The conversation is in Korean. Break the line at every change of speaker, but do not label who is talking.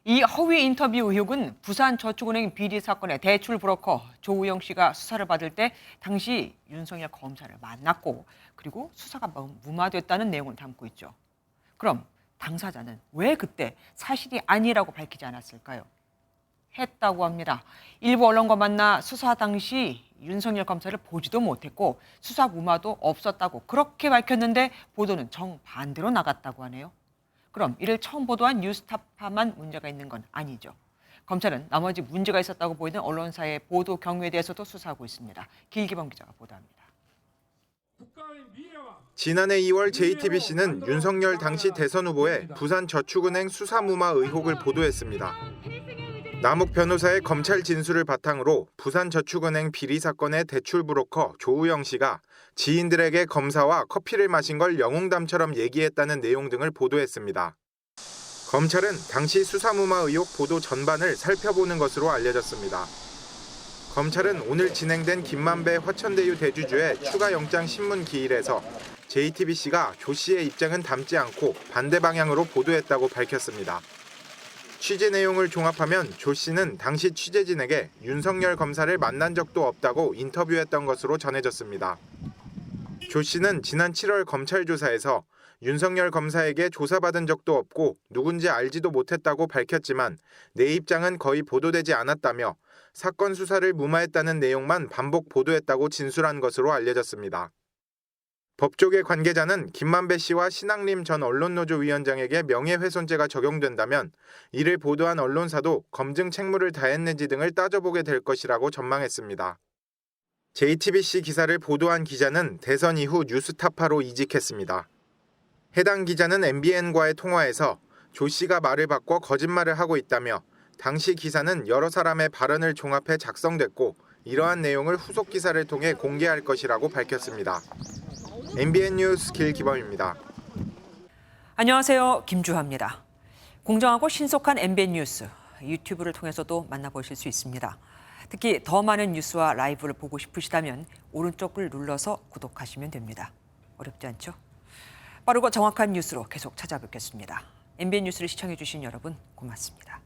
이 허위 인터뷰 의혹은 부산저축은행 비리 사건의 대출 브로커 조우영 씨가 수사를 받을 때 당시 윤석열 검사를 만났고 그리고 수사가 무마됐다는 내용을 담고 있죠. 그럼 당사자는 왜 그때 사실이 아니라고 밝히지 않았을까요? 했다고 합니다. 일부 언론과 만나 수사 당시 윤석열 검사를 보지도 못했고 수사 무마도 없었다고 그렇게 밝혔는데 보도는 정반대로 나갔다고 하네요. 그럼 이를 처음 보도한 뉴스타파만 문제가 있는 건 아니죠. 검찰은 나머지 문제가 있었다고 보이는 언론사의 보도 경위에 대해서도 수사하고 있습니다. 길기범 기자가 보도합니다.
지난해 2월 JTBC는 윤석열 당시 대선 후보의 부산저축은행 수사무마 의혹을 보도했습니다. 남욱 변호사의 검찰 진술을 바탕으로 부산저축은행 비리 사건의 대출 브로커 조우영 씨가 지인들에게 검사와 커피를 마신 걸 영웅담처럼 얘기했다는 내용 등을 보도했습니다. 검찰은 당시 수사무마 의혹 보도 전반을 살펴보는 것으로 알려졌습니다. 검찰은 오늘 진행된 김만배 화천대유 대주주의 추가 영장 신문 기일에서 JTBC가 조 씨의 입장은 담지 않고 반대 방향으로 보도했다고 밝혔습니다. 취재 내용을 종합하면 조 씨는 당시 취재진에게 윤석열 검사를 만난 적도 없다고 인터뷰했던 것으로 전해졌습니다. 조 씨는 지난 7월 검찰 조사에서 윤석열 검사에게 조사받은 적도 없고 누군지 알지도 못했다고 밝혔지만 내 입장은 거의 보도되지 않았다며 사건 수사를 무마했다는 내용만 반복 보도했다고 진술한 것으로 알려졌습니다. 법조계 관계자는 김만배 씨와 신앙림 전 언론노조 위원장에게 명예훼손죄가 적용된다면 이를 보도한 언론사도 검증 책무를 다했는지 등을 따져보게 될 것이라고 전망했습니다. JTBC 기사를 보도한 기자는 대선 이후 뉴스타파로 이직했습니다. 해당 기자는 MBN과의 통화에서 조 씨가 말을 바꿔 거짓말을 하고 있다며 당시 기사는 여러 사람의 발언을 종합해 작성됐고 이러한 내용을 후속 기사를 통해 공개할 것이라고 밝혔습니다. MBN 뉴스 길기범입니다.
안녕하세요. 김주하입니다. 공정하고 신속한 MBN 뉴스, 유튜브를 통해서도 만나보실 수 있습니다. 특히 더 많은 뉴스와 라이브를 보고 싶으시다면 오른쪽을 눌러서 구독하시면 됩니다. 어렵지 않죠? 빠르고 정확한 뉴스로 계속 찾아뵙겠습니다. MBN 뉴스를 시청해주신 여러분 고맙습니다.